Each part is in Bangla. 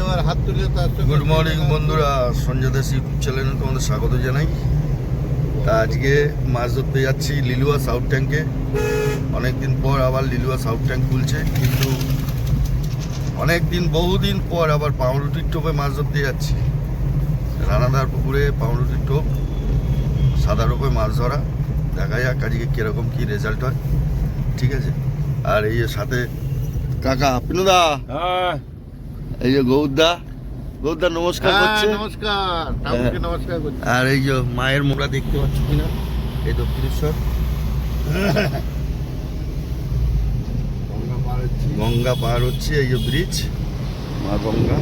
এবার হাত তুলে গুড মর্নিং বন্ধুরা, সঞ্জয় দাস ইউটিউব চ্যানেলে তোমাদের স্বাগত জানাই। তা আজকে মাছ ধরতে যাচ্ছি লিলুয়া সাউথ ট্যাঙ্কে। অনেকদিন পর আবার লিলুয়া সাউথ ট্যাঙ্ক খুলছে, কিন্তু বহুদিন পর আবার পাউরুটির টোপে মাছ ধরতে যাচ্ছি। রানাদার পুকুরে পাউরুটির টোপ, সাদা রূপে মাছ ধরা। দেখা যাক আজকে কিরকম কি রেজাল্ট হয়, ঠিক আছে। আর এই যে সাথে কাকা পিনুদা, এই যে গৌরদা নমস্কার করছে। নমস্কার, নমস্কার করছি। আর এই যে মায়ের মোড়া দেখতে পাচ্ছ কিনা, এই দক্ষিণেশ্বর গঙ্গা পার হচ্ছে, এই যে ব্রিজ মা গঙ্গা।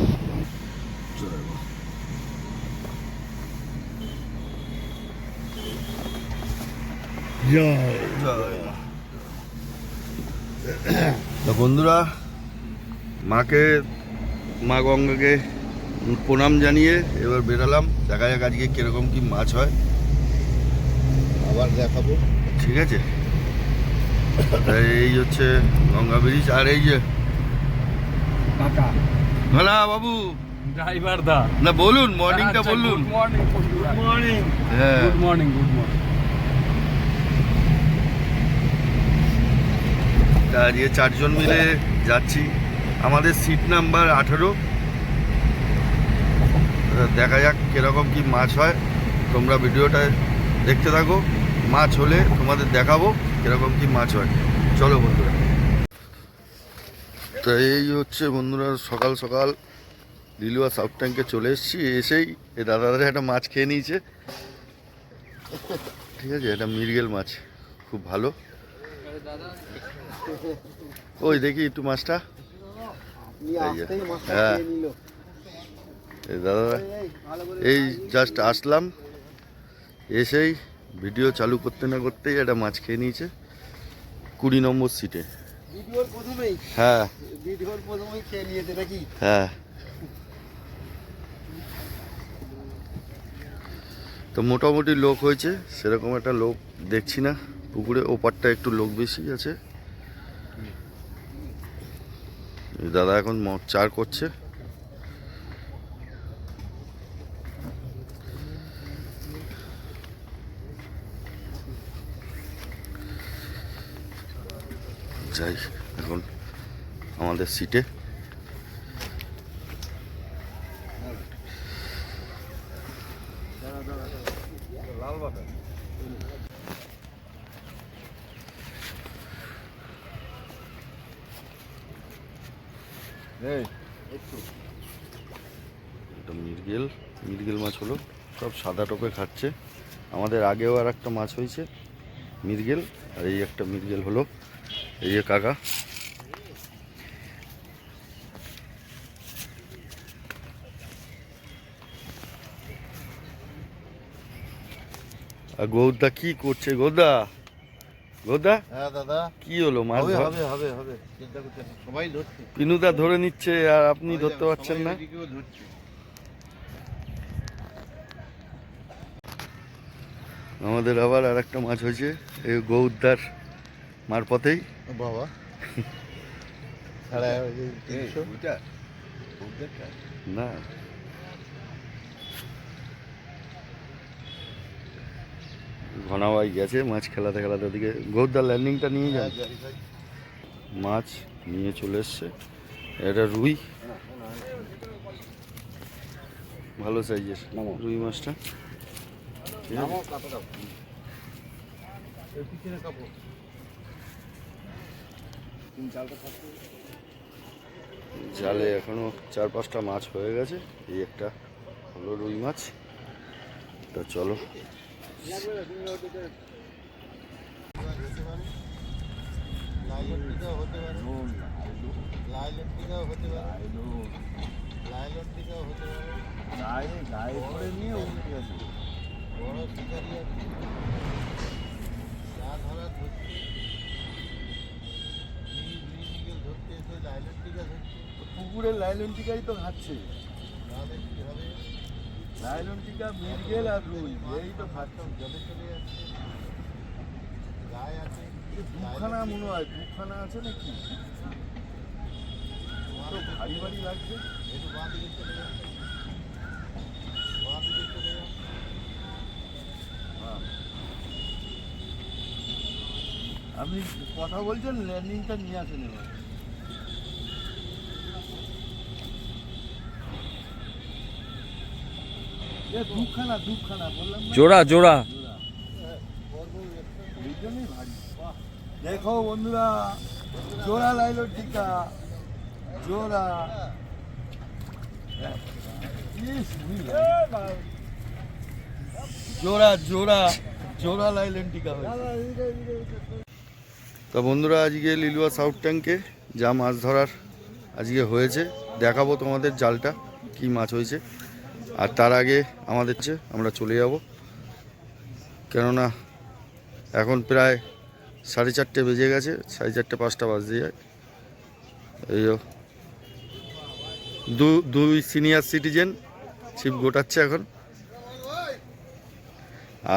তো বন্ধুরা, মা গঙ্গাকে প্রণাম জানিয়ে এবার বেরালাম। দেখা যাক আজকে কিরকম কি মাছ হয়, আবার দেখাবো, ঠিক আছে। এই হচ্ছে গঙ্গা ব্রিজ। আর এই যে কাকা ভালা বাবু ড্রাইভার দা, না বলুন, মর্নিংটা বলুন। গুড মর্নিং, হ্যাঁ, গুড মর্নিং। তা আজকে 4 জন মিলে যাচ্ছি। আমাদের সিট নাম্বার 18। দেখা যাক কিরকম কি মাছ হয়, তোমরা ভিডিওটা দেখতে থাকো। মাছ হলে তোমাদের দেখাবো কিরকম কি মাছ হয়। চলো বন্ধুরা। তো এই হচ্ছে বন্ধুরা, সকাল সকাল লিলুয়া সাউথ ট্যাঙ্কে চলে এসেছি। এসেই এই দাদাদের একটা মাছ খেয়ে নিয়েছে, ঠিক আছে। এটা মৃগেল মাছ, খুব ভালো। ওই দেখি একটু মাছটা, হ্যাঁ এই দাদা। এই জাস্ট আসলাম, এসেই ভিডিও চালু করতে না করতেই একটা মাছ খেয়ে নিয়েছে 20 নম্বর সিটে। হ্যাঁ হ্যাঁ। তো মোটামুটি লোক হয়েছে, সেরকম একটা লোক দেখছি না পুকুরে। ওপারটা একটু লোক বেশি আছে। দাদা এখন চার করছে। যাই এখন আমাদের সিটে। এটা মৃগেল মাছ হলো, সব সাদা টোপে খাচ্ছে। আমাদের আগেও আর একটা মাছ হয়েছে মৃগেল, আর এই একটা মৃগেল হলো। এই যে কাকা, আর গৌরদা কি করছে? গৌরদা হ্যাঁ দাদা, কি হলো? মাছ হবে হবে হবে, চিন্তা করছেন না, সবাই ধরছে। পিনুদা ধরে নিচ্ছে আর আপনি ধরতে পারছেন না। আমাদের আবার আর একটা মাছ হয়েছে এই গৌরদার মারপথেই। বাবা না, ঘনাবাই গেছে মাছ খেলাতে খেলাতে। ওদিকে গৌরদার ল্যান্ডিংটা নিয়ে যান। মাছ নিয়ে চলে এসছে, এটা রুই, ভালো সাইজের রুই মাছটা। জালে এখনো 4-5টা মাছ হয়ে গেছে। এই একটা হলো রুই মাছ। তা চলো, পুকুরের লাইলন টিকাই তো খাচ্ছে। লাইলন টিকা, মৃগেল আর রুই, এই তো খাচ্ছে। জলে চলে যাচ্ছে, গায়ে আছে দুখানা, মনে হয় দুখানা আছে নাকি, ভারী ভারী লাগছে। একটু বাঁ দিকে আপনি কথা বলছেন, ল্যান্ডিংটা নিয়ে আসেন এবার। দুখানা বললাম না? জোড়া জোড়া। দুজনেই ভারী। দেখো বন্ধুরা, জোড়া লাইলো টিকা, জোড়া। জোড়া জোড়া জোড়া লাইলেন টিকা হয়েছে। তা বন্ধুরা, আজকে লিলুয়া সাউথ ট্যাঙ্কে যা মাছ ধরার আজকে হয়েছে দেখাবো তোমাদের জালটা কি মাছ হয়েছে। আর তার আগে আমরা চলে যাব, কেননা এখন প্রায় 4:30 বেজে গেছে, 4:30 5টা বাজতে যায়। এই দুই সিনিয়র সিটিজেন ছিপ গোটাচ্ছে এখন।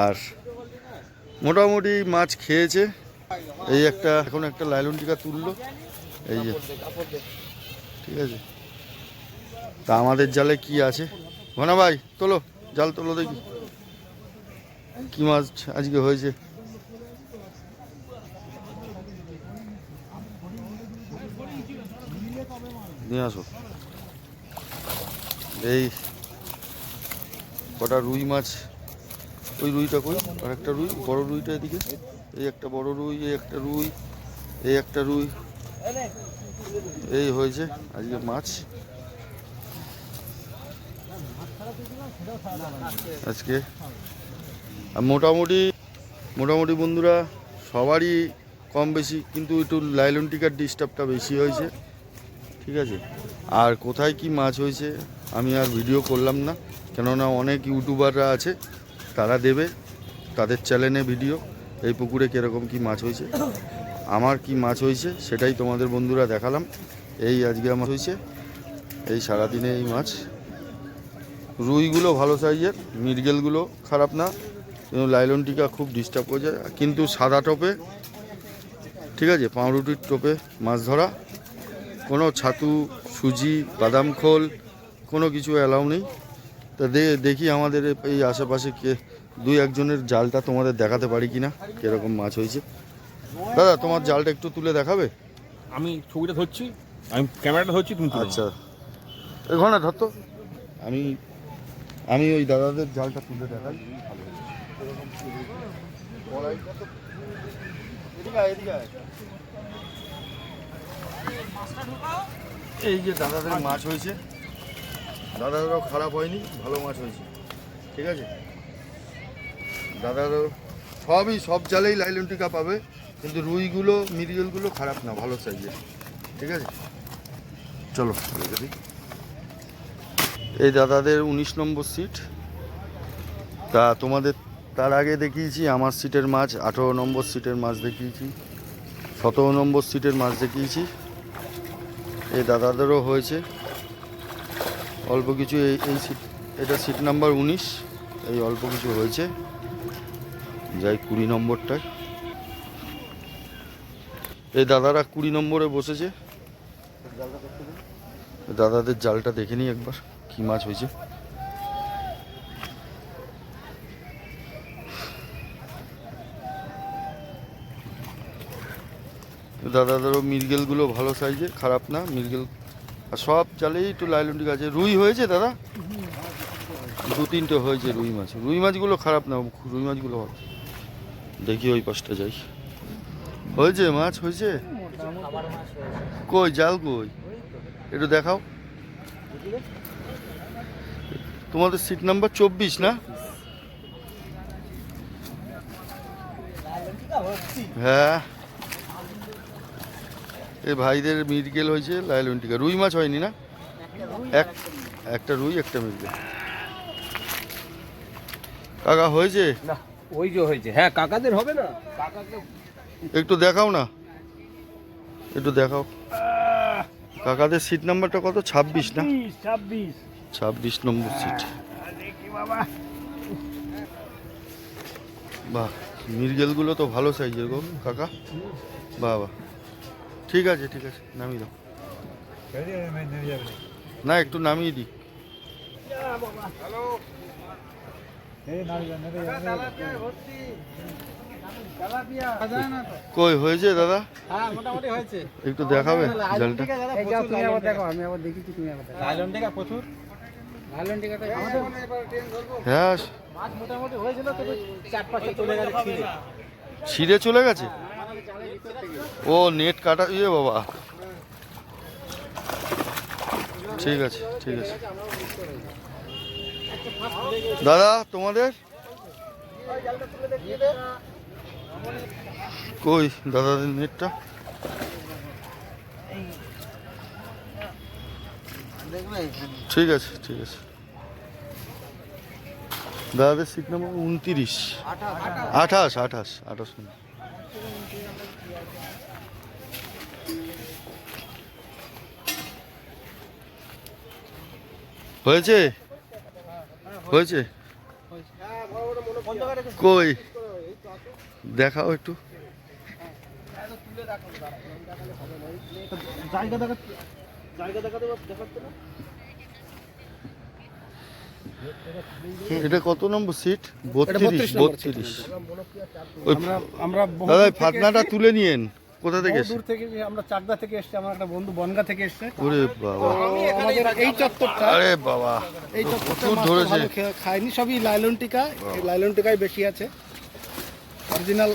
আর মোটামুটি মাছ খেয়েছে। এই এখন একটা লাইলন টিকা তুললো, এই যে, ঠিক আছে। তা আমাদের জালে কি আছে? ঘনা ভাই তোলো, জাল তোলো দেখি কি মাছ আজকে হয়েছে। নিয়ে আসো। এই কটা রুই মাছ, ওই রুইটা কই, আর একটা রুই, বড় রুইটা এদিকে। এই একটা বড় রুই, এই একটা রুই, এই একটা রুই, এই হয়েছে আজকে মাছ আজকে। আর মোটামুটি বন্ধুরা সবারই কম বেশি, কিন্তু একটু লাইলন টিকার ডিস্টার্বটা বেশি হয়েছে, ঠিক আছে। আর কোথায় কি মাছ হয়েছে আমি আর ভিডিও করলাম না, কেননা অনেক ইউটিউবাররা আছে, তারা দেবে তাদের চ্যানেলে ভিডিও এই পুকুরে কীরকম কি মাছ হয়েছে। আমার কি মাছ হয়েছে সেটাই তোমাদের বন্ধুরা দেখালাম। এই আজকে আমার হয়েছে, এই সারাদিনে এই মাছ। রুইগুলো ভালো সাইজের, মৃগেলগুলো খারাপ না, কিন্তু লাইলন টিকা খুব ডিস্টার্ব করে যায়। কিন্তু সাদা টোপে, ঠিক আছে, পাউরুটির টোপে মাছ ধরা, কোনো ছাতু, সুজি, বাদাম খোল কোনো কিছু অ্যালাউ নেই। তা দেখি আমাদের এই আশেপাশে কে দুই একজনের জালটা তোমাদের দেখাতে পারি কিনা কীরকম মাছ হয়েছে। দাদা তোমার জালটা একটু তুলে দেখাবে? আমি ছবিটা ধরছি, আমি ক্যামেরাটা ধরছি, তুমি তুলে আচ্ছা এখানে ধরতো, আমি ওই দাদাদের জালটা তুলে দেখাই। এই যে দাদাদের মাছ হয়েছে, দাদাদেরও খারাপ হয়নি, ভালো মাছ হয়েছে, ঠিক আছে। দাদারও সব জালেই লাইলন টিকা পাবে, কিন্তু রুইগুলো মৃগেলগুলো খারাপ না, ভালো সাইজের, ঠিক আছে। চলো রেখে দিই। এই দাদাদের 19 নম্বর সিট। তা তোমাদের তার আগে দেখিয়েছি আমার সিটের মাছ, 18 নম্বর সিটের মাছ দেখিয়েছি, 17 নম্বর সিটের মাছ দেখিয়েছি। এই দাদাদেরও হয়েছে অল্প কিছু। এই সিট, এটা সিট নাম্বার 19, এই অল্প কিছু হয়েছে। যাই 20 নম্বরটায়, এই দাদারা 20 নম্বরে বসেছে। দাদাদের জালটা দেখে নিই একবার কি মাছ হয়েছে। দাদাদেরও মৃগেলগুলো ভালো সাইজের, খারাপ না মৃগেল। আর সব জালেই একটু লাইলন টিকা আছে। রুই হয়েছে দাদা 2-3টে হয়েছে রুই মাছগুলো খারাপ না, রুই মাছগুলো ভালো। দেখি ওই পাশটা যাই, হয়েছে মাছ হয়েছে। কই জাল কই, একটু দেখাও। তোমাদের সিট নাম্বার 24 না? হ্যাঁ, এই ভাইদের মৃগেল হয়েছে, লাইলন টিকা। রুই মাছ হয়নি না? একটা রুই একটা মৃগেল। কাকা হয়েছে? না ওই যে হয়েছে, হ্যাঁ কাকাদের হবে না, কাকাকে একটু দেখাও না, একটু দেখাও। কাকাদের সিট নাম্বারটা কত? 26 না? 26 নম্বর সিট। দেখি বাবা, বাহ, মৃগেলগুলো তো ভালো সাইজের গো কাকা। বাবা, ঠিক আছে নামিয়ে দাও না, একটু নামিয়ে দিই। কই হয়েছে দাদা? হ্যাঁ মোটামুটি হয়েছে। একটু দেখাবে জালটা? তুমি আবার দেখো, আমি আবার দেখি তুমি আবার দেখো। লাইলন টিকা প্রচুর, লাইলন টিকাটা আমাদের হ্যাঁ, মাছ মোটামুটি হয়েছিল, তবে 4-5টা চলে গেছে ছিঁড়ে। ছিঁড়ে চলে গেছে। ও নেট কাটা, ইয়ে বাবা, ঠিক আছে ঠিক আছে। দাদা তোমাদের কই দাদাদের নেটটা? ঠিক আছে ঠিক আছে। দাদাদের সিট নাম্বার 29, 28 নম্বর। হয়েছে হয়েছে কই দেখাও একটু। এটা কত নম্বর সিট? 32। আমরা দাদা ফাতনাটা তুলে নিয়েন। কোথা থেকে এসে? দূর থেকে, আমরা চাকদা থেকে এসেছি, আমার একটা বন্ধু বনগা থেকে এসেছে। ওরে বাবা, আমাদের এই চত্বরটা, আরে বাবা, এই চত্বরটা প্রচুর মাছ ধরেছে। ভালো খায়নি, সবই লাইলন টিকা। এই লাইলন টিকাই বেশি আছে, অরিজিনাল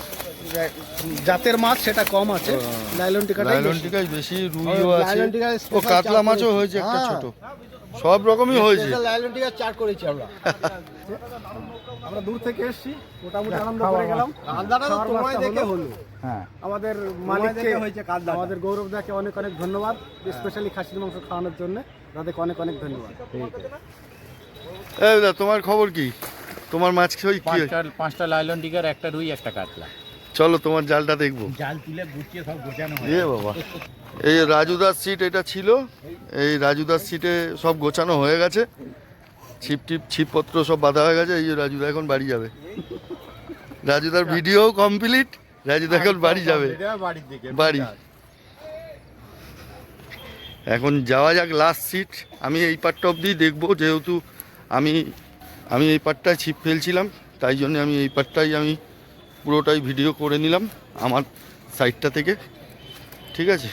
জাতের মাছ সেটা কম আছে। লাইলন টিকাটাই লাইলন বেশি। টিকাই বেশি, রুইও আছে, লাইলন টিকায় ও special কাতলা চার মাছও করেছি। হয়েছে একটা হ্যাঁ। ছোট, সব রকমই হয়েছে। লাইলন টিকা চার করেছি আমরা। আমরা দূর থেকে এসেছি, মোটামুটি আনন্দ করে গেলাম। কালদাটা তো তোমায় দেখে হলো। হ্যাঁ, আমাদের মালিককে হয়েছে কালদা, আমাদের গৌরব দাকে অনেক অনেক ধন্যবাদ, স্পেশালি খাসির মাংস খাওয়ানোর জন্য। তাদেরকে অনেক অনেক ধন্যবাদ। এই দাদা তোমার খবর কি? তোমার মাছ খেয়ে কি? 5টা লাইলন টিকার, একটা রুই, একটা কাতলা। চলো তোমার জালটা দেখবো। জাল তুলে গুছিয়ে সব গোছানো হয়। এ বাবা, এই রাজুদার সিট এটা ছিল, এই রাজুদার সিটে সব গোছানো হয়ে গেছে, ছিপপত্র সব বাঁধা হয়ে গেছে। এই যে রাজুদা এখন বাড়ি যাবে, রাজুদার ভিডিও কমপ্লিট, রাজুদা এখন বাড়ি যাবে, বাড়ি। এখন যাওয়া যাক লাস্ট সিট। আমি এই পার্টটা অবধি দেখবো, যেহেতু আমি এই পার্টটায় ছিপ ফেলছিলাম, তাই জন্য আমি এই পার্টটাই আমি পুরোটাই ভিডিও করে নিলাম আমার সাইডটা থেকে, ঠিক আছে।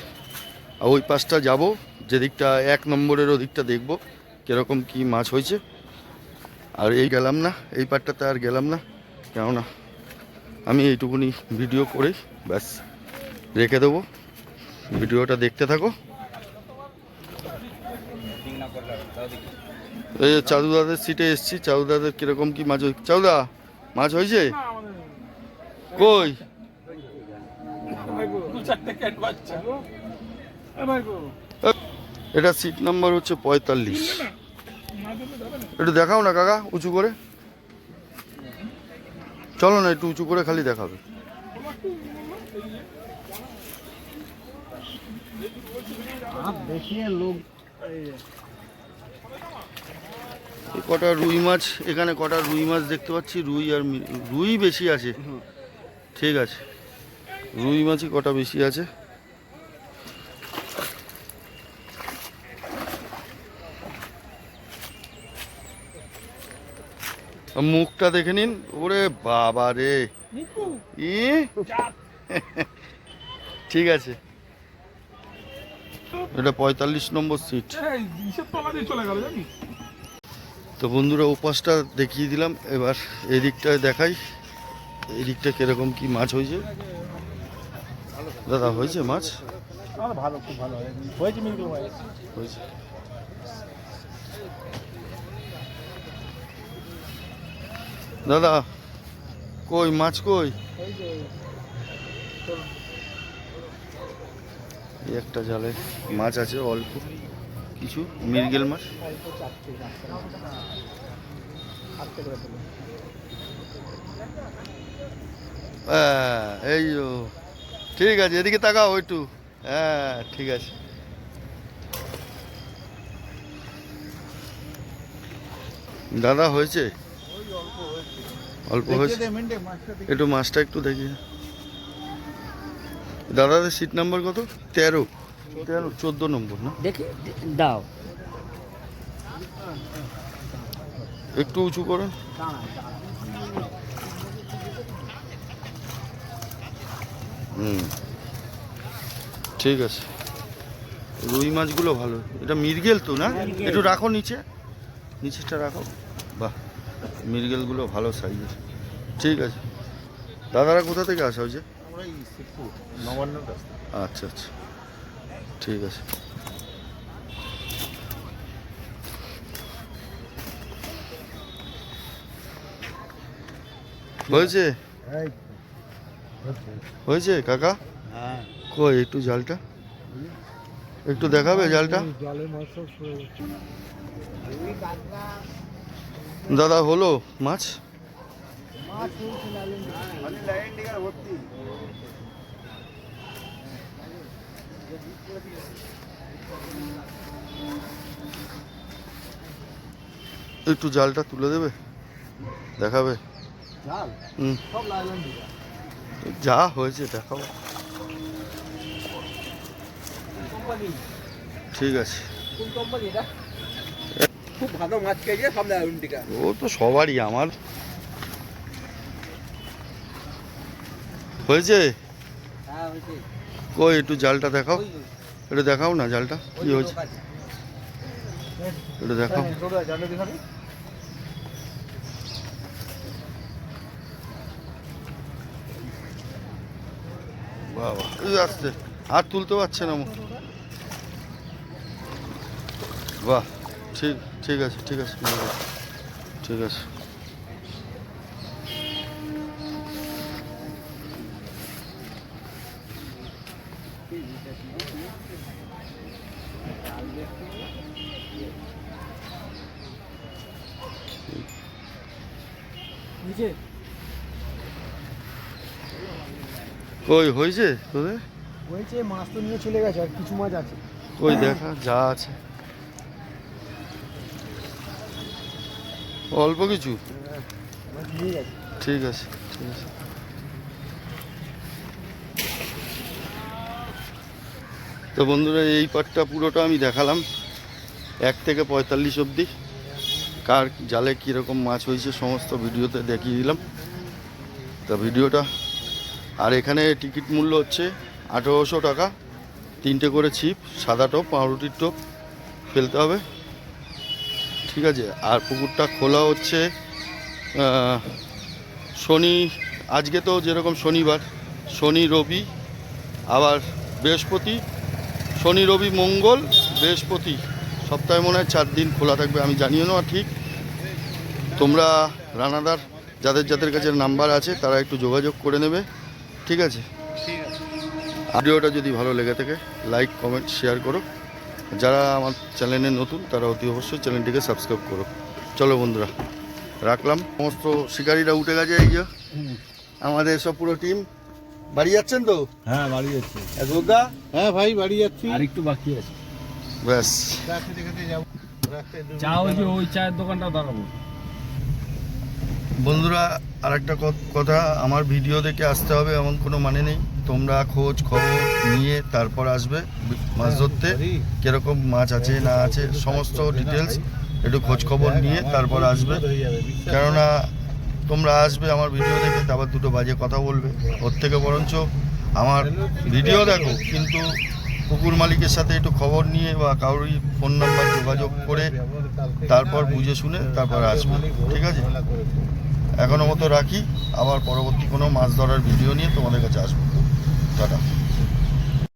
আর ওই পাশটা যাব, যেদিকটা 1 নম্বরের ওদিকটা দেখব কীরকম কি মাছ হয়েছে। আর এই গেলাম না, এই পার্টটাতে আর গেলাম না, কেননা আমি এইটুকুনি ভিডিও করেই ব্যাস রেখে দেবো। ভিডিওটা দেখতে থাকো। এই যে চাঁদুদাদের সিটে এসছি, চাঁদুদাদের কীরকম কি মাছ হয়েছে। চাঁদুদা মাছ হয়েছে কই? এটা সিট নাম্বার হচ্ছে 45। একটু দেখাও না কাকা উঁচু করে, চলো না একটু উঁচু করে খালি দেখাবে। দেখিয়ে লোক কটা রুই মাছ, এখানে কটা রুই মাছ দেখতে পাচ্ছি, রুই আর রুই বেশি আছে, ঠিক আছে, রুই মাছই কটা বেশি আছে। মুখটা দেখে নিন, ওরে বাবা রে, ই ঠিক আছে। এটা 45 নম্বর সিট। তো বন্ধুরা ওপাশটা দেখিয়ে দিলাম, এবার এদিকটায় দেখাই, এদিকটা কিরকম কি মাছ হয়েছে। দাদা হয়েছে মাছ? ভালো, খুব ভালো হয়েছে, মিলগুলো হয়েছে। দাদা কই মাছ কই? এই একটা জালে মাছ আছে অল্প কিছু, মৃগেল মাছ। এই ঠিক আছে, এদিকে তাকাও একটু, হ্যাঁ ঠিক আছে। দাদা হয়েছে, অল্প হয়েছে, একটু মাছটা একটু দেখি। দাদাদের সিট নাম্বার কত? 13, 14 নম্বর না? দেখি দাও। একটু উঁচু করেন। হুম, ঠিক আছে। রুই মাছগুলো ভালো। এটা মৃগেল তো না? একটু রাখো নিচে, নিচেটা রাখো। বাহ, মৃগেলগুলো ভালো সাইজের। ঠিক আছে। দাদারা কোথা থেকে আসা হয়েছে? আমরা এই শিবপুর নবান্নর রাস্তা। আচ্ছা আচ্ছা, ঠিক আছে। হয়েছে হয়েছে কাকা? হ্যাঁ, কই একটু জালটা একটু দেখাবে, জালটা? দাদা হলো মাছ? একটু জালটা তুলে দেবে, দেখাবে? জাল হুম, সব লাইলন দিঘা। যা হয়েছে দেখাও। কোম্পানি, ঠিক আছে। কোন কোম্পানি এটা? খুব ভালো মাছ খেয়েছে, সব লাইলন দিঘা। ও তো সবারই, আমার হয়েছে। হ্যাঁ হয়েছে। কই একটু জালটা দেখাও, একটু দেখাও না জালটা কি হয়েছে, একটু দেখাও। জালে দেখাবে। বাবা, এই আসছে, আর তুলতে পারছে না। বাহ, ঠিক ঠিক আছে, ঠিক আছে, ঠিক আছে। নিচে কই হয়েছে তোদের? হয়েছে, মাছ তো নিয়ে চলে গেছে, আর কিছু মাছ আছে। কই দেখা, যা আছে অল্প কিছু। মাছ নিয়ে গেছে। ঠিক আছে, ঠিক আছে। তো বন্ধুরা, এই পাটটা পুরোটা আমি দেখালাম 1 থেকে 45 অবধি। কার জালে কীরকম মাছ হয়েছে সমস্ত ভিডিওতে দেখিয়ে দিলাম। তা ভিডিওটা, আর এখানে টিকিট মূল্য হচ্ছে 1800 টাকা, 3টে করে ছিপ, সাদা টোপ, পাউরুটির টোপ ফেলতে হবে, ঠিক আছে। আর পুকুরটা খোলা হচ্ছে শনি, আজকে তো যেরকম শনিবার, শনি রবি, আবার বৃহস্পতি, শনি রবি মঙ্গল বৃহস্পতি, সপ্তাহে মনে হয় 4 দিন খোলা থাকবে। আমি জানিও না ঠিক, তোমরা রানাদার যাদের যাদের কাছে নাম্বার আছে তারা একটু যোগাযোগ করে নেবে, ঠিক আছে। ভিডিওটা যদি ভালো লেগে থাকে লাইক কমেন্ট শেয়ার করো। যারা আমার চ্যানেলে নতুন তারা অতি অবশ্যই চ্যানেলটিকে সাবস্ক্রাইব করো। চলো বন্ধুরা, রাখলাম। সমস্ত শিকারীরা উঠে গেছে, এই যে আমাদের সব পুরো টিম। বাড়ি যাচ্ছেন তো? হ্যাঁ বাড়ি যাচ্ছি। গোদা? হ্যাঁ ভাই বাড়ি যাচ্ছি। আর একটু বাকি আছে। ব্যাস, রাখতে দেখাতে যাবো। চা ওই যে ওই চায়ের দোকানটা দাঁড়াবো। বন্ধুরা আরেকটা কথা, আমার ভিডিও দেখে আসতে হবে এমন কোনো মানে নেই। তোমরা খোঁজ খবর নিয়ে তারপর আসবে মাছ ধরতে, কীরকম মাছ আছে না আছে সমস্ত ডিটেলস একটু খোঁজ খবর নিয়ে তারপর আসবে। কেননা তোমরা আসবে আমার ভিডিও দেখে, তারপর দুটো বাজে কথা বলবে। ওর থেকে বরঞ্চ আমার ভিডিও দেখো, কিন্তু পুকুর মালিকের সাথে একটু খবর নিয়ে বা কারোরই ফোন নাম্বার যোগাযোগ করে তারপর বুঝে শুনে তারপর আসবে, ঠিক আছে। এখনো মতো রাখি, আবার পরবর্তী কোনো মাছ ধরার ভিডিও নিয়ে তোমাদের কাছে আসবো। টাটা।